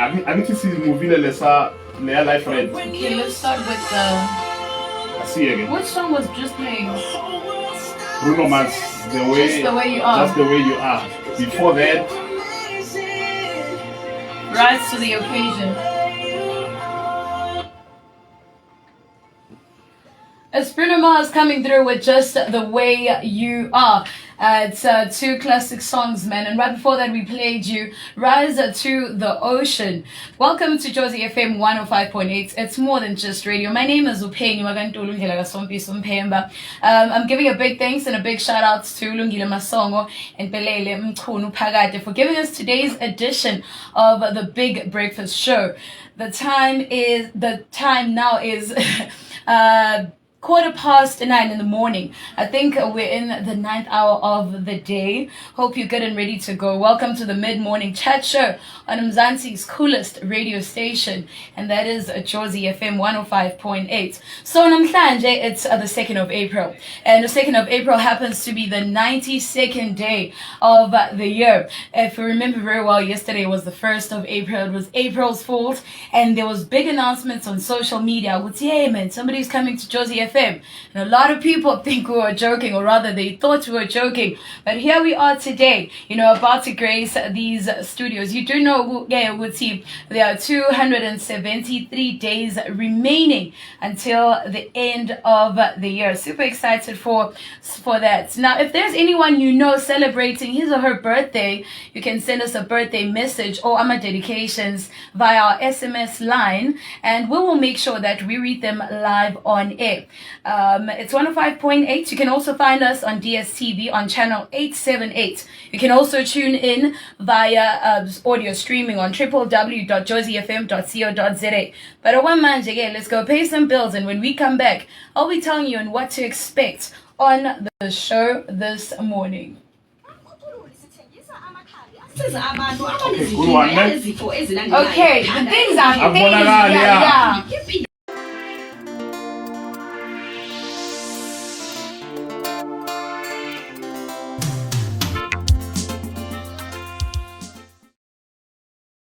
I need to see the movie Lesa Life Red. Okay, let's start with I see again. which song was just playing? Bruno Mars, Just the way you are. Just the way you are. Before that, Rise to the occasion. It's Bruno Mars coming through with Just the Way You Are. It's two classic songs, man. And right before that, we played you Rise to the Ocean. Welcome to Jozi FM 105.8. It's more than just radio. My name is Penny Ntuli. I'm giving a big thanks and a big shout out to Lungile Masongo and Pelele Mkhunu Phakade for giving us today's edition of the Big Breakfast Show. The time now is 9:15 in the morning. I think we're in the 9th hour of the day. Hope you're good and ready to go. Welcome to the mid-morning chat show on Mzansi's coolest radio station, and that is Jozi FM 105.8. So namhlanje, it's the 2nd of April, and the 2nd of April happens to be the 92nd day of the year. If you remember very well, yesterday was the 1st of April. It was April's Fool's, and there was big announcements on social media. I would say, hey man, somebody's coming to Jozi FM. And a lot of people think we were joking, or rather they thought we were joking. But here we are today, about to grace these studios. You do know, there are 273 days remaining until the end of the year. Super excited for that. Now, if there's anyone celebrating his or her birthday, you can send us a birthday message or AMA dedications via our SMS line, and we will make sure that we read them live on air. It's 105.8. You can also find us on DSTV on channel 878. You can also tune in via audio streaming on www.jozifm.co.za. But let's go pay some bills, and when we come back, I'll be telling you on what to expect on the show this morning. Okay, the things are things. Yeah.